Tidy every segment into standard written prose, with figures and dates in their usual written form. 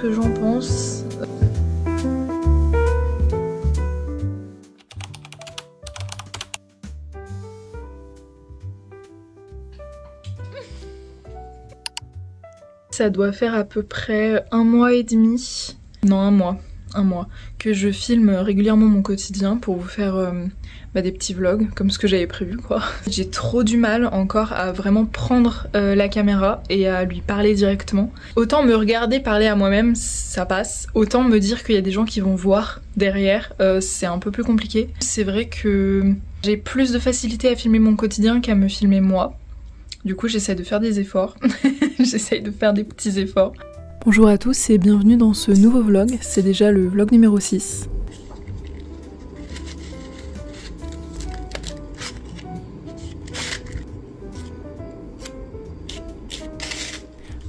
que j'en pense. Ça doit faire à peu près 1 mois et demi, non 1 mois, que je filme régulièrement mon quotidien pour vous faire des petits vlogs, comme ce que j'avais prévu quoi. J'ai trop du mal encore à vraiment prendre la caméra et à lui parler directement. Autant me regarder parler à moi-même, ça passe. Autant me dire qu'il y a des gens qui vont voir derrière, c'est un peu plus compliqué. C'est vrai que j'ai plus de facilité à filmer mon quotidien qu'à me filmer moi. Du coup j'essaie de faire des efforts, j'essaie de faire des petits efforts. Bonjour à tous et bienvenue dans ce nouveau vlog, c'est déjà le vlog numéro 6.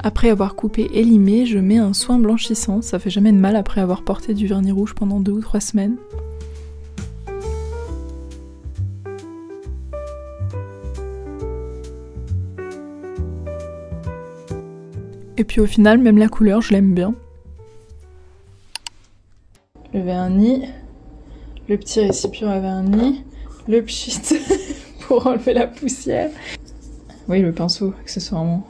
Après avoir coupé et limé, je mets un soin blanchissant, ça fait jamais de mal après avoir porté du vernis rouge pendant 2 ou 3 semaines. Et puis au final, même la couleur, je l'aime bien. Le vernis, le petit récipient à vernis, le pchit pour enlever la poussière. Oui, le pinceau, accessoirement.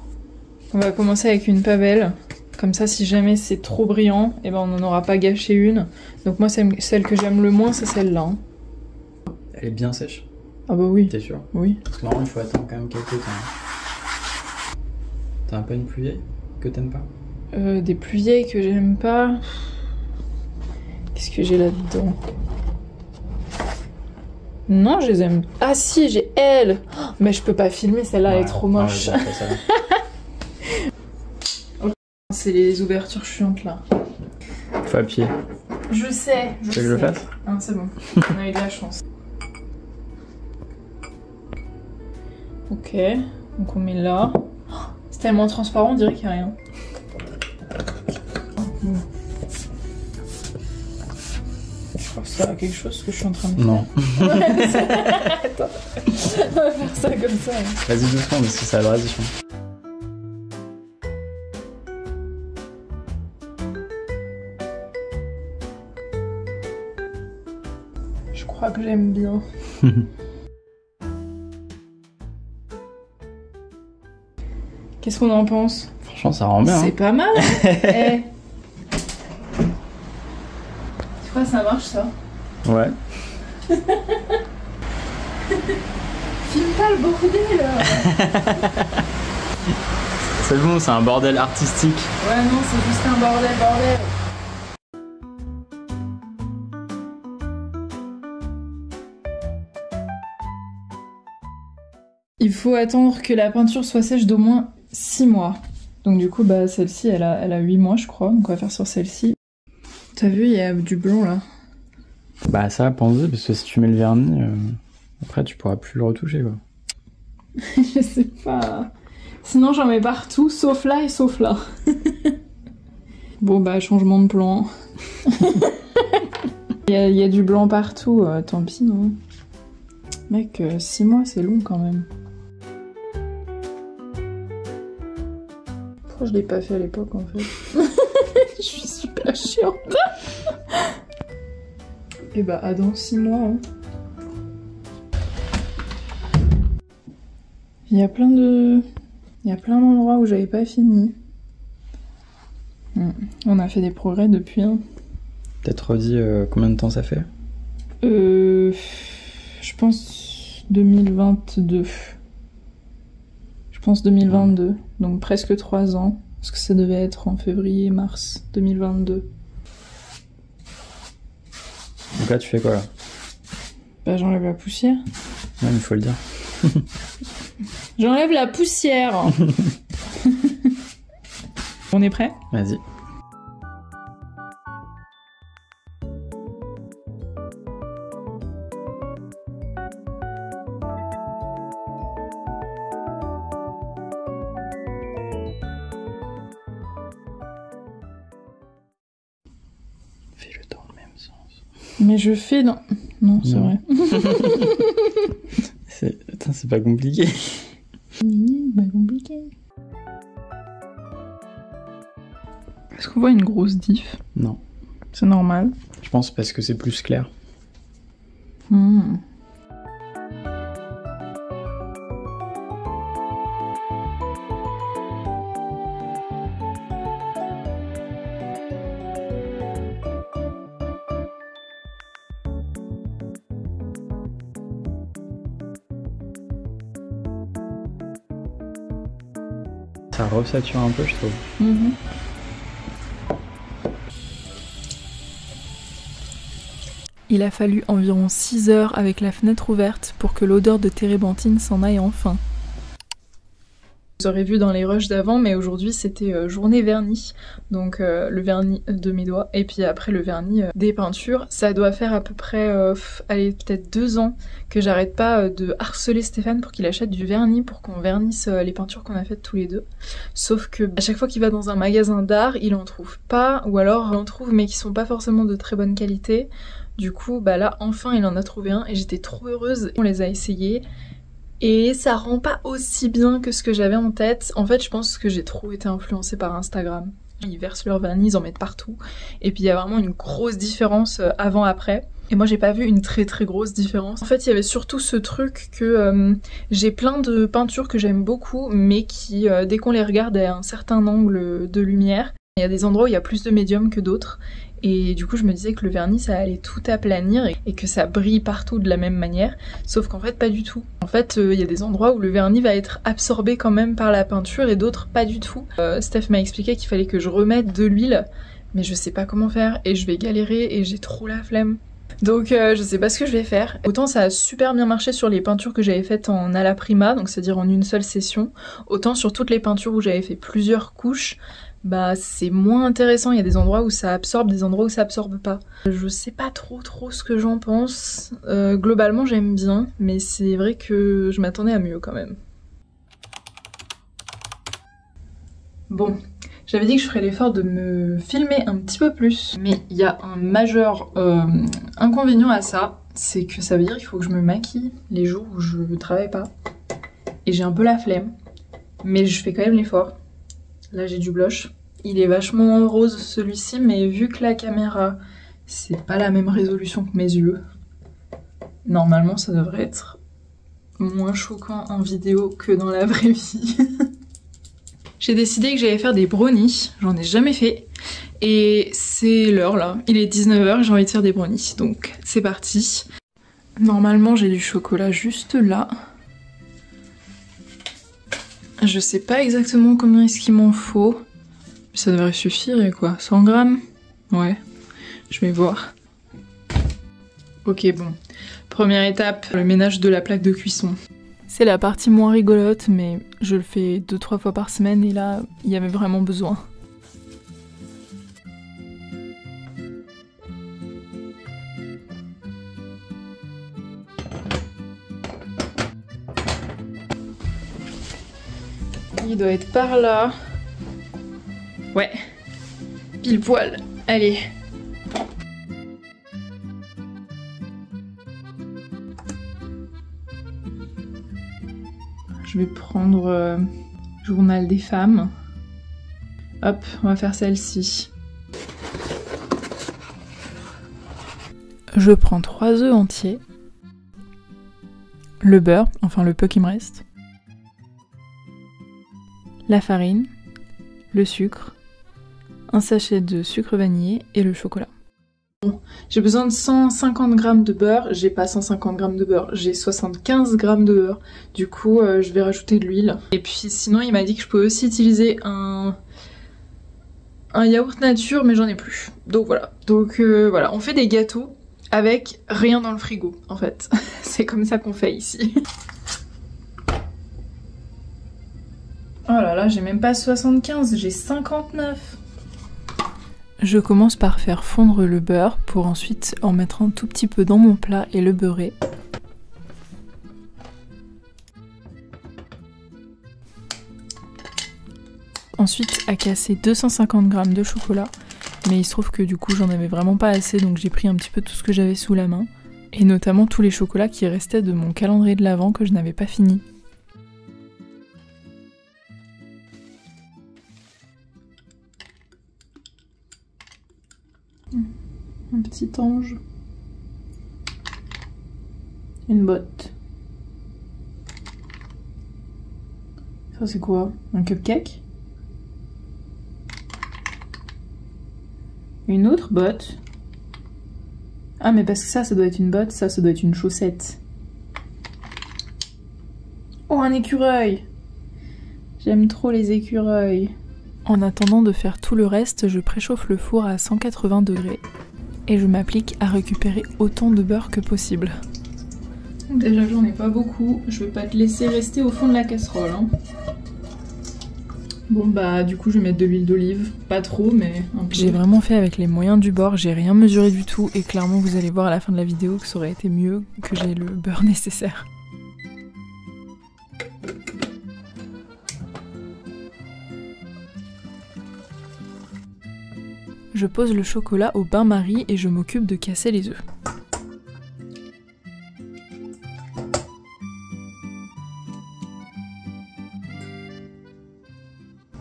On va commencer avec une pavelle. Comme ça, si jamais c'est trop brillant, eh ben on n'en aura pas gâché une. Donc moi, celle que j'aime le moins, c'est celle-là. Hein. Elle est bien sèche? Ah bah oui. T'es sûr? Oui. Parce que normalement, il faut attendre quand même quelques temps. T'as pas une plus vieille que t'aimes pas? Des plus vieilles que j'aime pas... Qu'est-ce que j'ai là-dedans? Non, je les aime... Ah si, j'ai elle! Oh, mais je peux pas filmer, celle-là, elle est trop moche. Ouais, C'est les ouvertures chiantes, là. Faut appuyer. Je sais, je sais. Tu veux que je le fasse? Ah, c'est bon, on a eu de la chance. Ok, donc on met là. Oh, c'est tellement transparent, on dirait qu'il n'y a rien. Bon. Je crois que ça a quelque chose ce que je suis en train de faire. Non. Attends, on va faire ça comme ça. Vas-y doucement parce que ça a l'abrasion. Je crois que j'aime bien. Qu'est-ce qu'on en pense? Franchement, ça rend bien. C'est hein. pas mal. Hey. Tu crois que ça marche ça? Ouais. Filme pas le bordel. C'est bon, c'est un bordel artistique. Ouais non, c'est juste un bordel. Il faut attendre que la peinture soit sèche d'au moins 6 mois. Donc du coup, bah celle-ci, elle a 8 mois je crois, donc on va faire sur celle-ci. T'as vu, il y a du blanc là. Bah ça, pense-y, parce que si tu mets le vernis, après tu pourras plus le retoucher quoi. Je sais pas. Sinon j'en mets partout, sauf là et sauf là. Bon bah changement de plan. Il y a du blanc partout, tant pis non. Mec, 6 mois c'est long quand même. Pourquoi je l'ai pas fait à l'époque en fait? Je suis super chiante. Et bah à dans 6 mois. Hein. Il y a plein d'endroits où j'avais pas fini. On a fait des progrès depuis. Hein. Peut-être redis combien de temps ça fait? Je pense 2022. Je pense 2022. Donc presque 3 ans. Parce que ça devait être en février-mars 2022. Donc là tu fais quoi là? Bah j'enlève la poussière. Ouais, mais il faut le dire. J'enlève la poussière. On est prêt? Vas-y. Fais-le dans le même sens. Mais je fais dans... Non, c'est vrai. Putain, c'est pas compliqué. Pas compliqué. Est-ce qu'on voit une grosse diff? Non. C'est normal. Je pense parce que c'est plus clair. Ça resature un peu, je trouve. Il a fallu environ 6 heures avec la fenêtre ouverte pour que l'odeur de térébenthine s'en aille enfin. Vous aurez vu dans les rushs d'avant, mais aujourd'hui c'était journée vernis, donc le vernis de mes doigts, et puis après le vernis des peintures. Ça doit faire à peu près, allez, peut-être 2 ans que j'arrête pas de harceler Stéphane pour qu'il achète du vernis pour qu'on vernisse les peintures qu'on a faites tous les deux. Sauf que à chaque fois qu'il va dans un magasin d'art, il en trouve pas, ou alors il en trouve mais qui sont pas forcément de très bonne qualité. Du coup, bah là, enfin il en a trouvé un et j'étais trop heureuse. On les a essayés. Et ça rend pas aussi bien que ce que j'avais en tête. En fait, je pense que j'ai trop été influencée par Instagram. Ils versent leur vernis, ils en mettent partout. Et puis il y a vraiment une grosse différence avant-après. Et moi j'ai pas vu une très très grosse différence. En fait il y avait surtout ce truc que j'ai plein de peintures que j'aime beaucoup, mais qui dès qu'on les regarde à un certain angle de lumière, il y a des endroits où il y a plus de médium que d'autres. Et du coup je me disais que le vernis ça allait tout aplanir et que ça brille partout de la même manière, sauf qu'en fait pas du tout. En fait il y a des endroits où le vernis va être absorbé quand même par la peinture et d'autres pas du tout. Steph m'a expliqué qu'il fallait que je remette de l'huile, mais je sais pas comment faire et je vais galérer et j'ai trop la flemme. Donc je sais pas ce que je vais faire. Autant ça a super bien marché sur les peintures que j'avais faites en alla prima, donc c'est-à-dire en une seule session, autant sur toutes les peintures où j'avais fait plusieurs couches, bah c'est moins intéressant. Il y a des endroits où ça absorbe, des endroits où ça absorbe pas. Je sais pas trop ce que j'en pense. Globalement j'aime bien, mais c'est vrai que je m'attendais à mieux quand même. Bon, j'avais dit que je ferais l'effort de me filmer un petit peu plus, mais il y a un majeur inconvénient à ça, c'est que ça veut dire qu'il faut que je me maquille les jours où je travaille pas. Et j'ai un peu la flemme, mais je fais quand même l'effort. Là j'ai du blush. Il est vachement rose celui-ci, mais vu que la caméra c'est pas la même résolution que mes yeux, normalement ça devrait être moins choquant en vidéo que dans la vraie vie. J'ai décidé que j'allais faire des brownies, j'en ai jamais fait. Et c'est l'heure là, il est 19h, j'ai envie de faire des brownies, donc c'est parti. Normalement j'ai du chocolat juste là. Je sais pas exactement combien est-ce qu'il m'en faut. Mais ça devrait suffire, et quoi, 100 grammes? Ouais, je vais voir. Ok, bon. Première étape, le ménage de la plaque de cuisson. C'est la partie moins rigolote, mais je le fais 2-3 fois par semaine et là, il y avait vraiment besoin. Il doit être par là. Ouais, pile poil. Allez. Je vais prendre Journal des femmes. Hop, on va faire celle-ci. Je prends 3 œufs entiers. Le beurre, enfin le peu qui me reste. La farine, le sucre, un sachet de sucre vanillé et le chocolat. Bon, j'ai besoin de 150 g de beurre, j'ai pas 150 g de beurre, j'ai 75 g de beurre. Du coup, je vais rajouter de l'huile. Et puis sinon, il m'a dit que je pouvais aussi utiliser un yaourt nature, mais j'en ai plus. Donc voilà. Donc voilà, on fait des gâteaux avec rien dans le frigo, en fait. C'est comme ça qu'on fait ici. Oh là là, j'ai même pas 75, j'ai 59. Je commence par faire fondre le beurre pour ensuite en mettre un tout petit peu dans mon plat et le beurrer. Ensuite à casser 250 g de chocolat, mais il se trouve que du coup j'en avais vraiment pas assez, donc j'ai pris un petit peu tout ce que j'avais sous la main, et notamment tous les chocolats qui restaient de mon calendrier de l'Avent que je n'avais pas fini. petit ange. Une botte. Ça c'est quoi? Un cupcake? Une autre botte. Ah mais parce que ça doit être une botte, ça doit être une chaussette. Oh, un écureuil! J'aime trop les écureuils. En attendant de faire tout le reste, je préchauffe le four à 180 degrés et je m'applique à récupérer autant de beurre que possible. Déjà j'en ai pas beaucoup, je vais pas te laisser rester au fond de la casserole. Hein. Bon bah du coup je vais mettre de l'huile d'olive, pas trop mais un peu. J'ai vraiment fait avec les moyens du bord, j'ai rien mesuré du tout et clairement vous allez voir à la fin de la vidéo que ça aurait été mieux que j'ai le beurre nécessaire. Je pose le chocolat au bain-marie et je m'occupe de casser les œufs.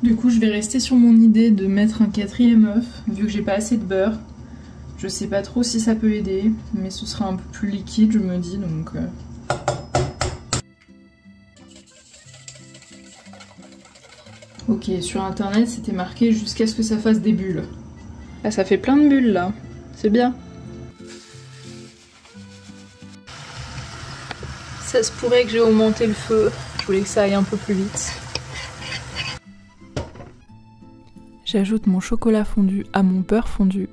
Du coup, je vais rester sur mon idée de mettre un 4e œuf, vu que j'ai pas assez de beurre. Je sais pas trop si ça peut aider, mais ce sera un peu plus liquide, je me dis, donc... Ok, sur internet, c'était marqué jusqu'à ce que ça fasse des bulles. Là, ça fait plein de bulles, là. C'est bien. Ça se pourrait que j'ai augmenté le feu. Je voulais que ça aille un peu plus vite. J'ajoute mon chocolat fondu à mon beurre fondu.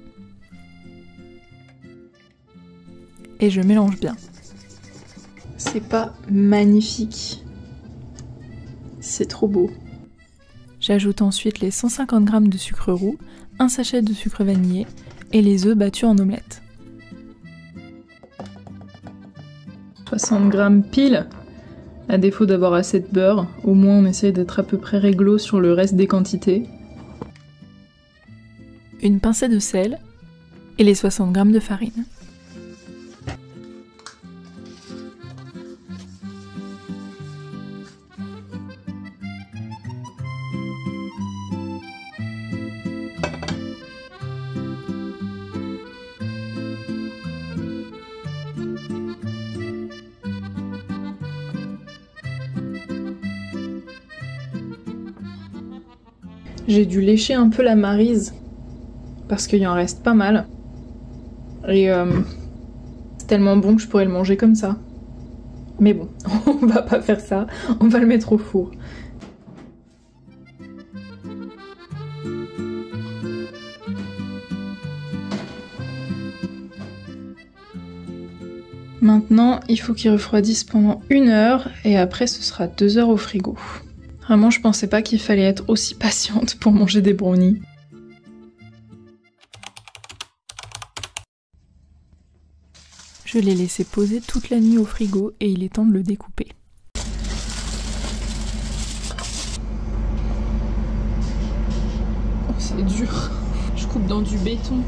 Et je mélange bien. C'est pas magnifique. C'est trop beau. J'ajoute ensuite les 150 g de sucre roux, un sachet de sucre vanillé et les œufs battus en omelette. 60 g pile. À défaut d'avoir assez de beurre, au moins on essaye d'être à peu près réglo sur le reste des quantités. Une pincée de sel et les 60 g de farine. J'ai dû lécher un peu la maryse parce qu'il en reste pas mal. Et c'est tellement bon que je pourrais le manger comme ça. Mais bon, on va pas faire ça, on va le mettre au four. Maintenant, il faut qu'il refroidisse pendant 1 heure et après ce sera 2 heures au frigo. Vraiment, je pensais pas qu'il fallait être aussi patiente pour manger des brownies. Je l'ai laissé poser toute la nuit au frigo et il est temps de le découper. Oh, c'est dur. Je coupe dans du béton.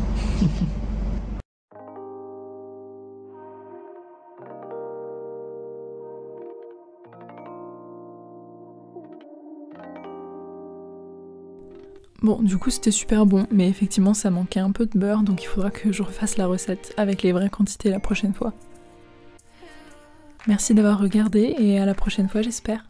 Bon, du coup c'était super bon, mais effectivement ça manquait un peu de beurre, donc il faudra que je refasse la recette avec les vraies quantités la prochaine fois. Merci d'avoir regardé et à la prochaine fois j'espère.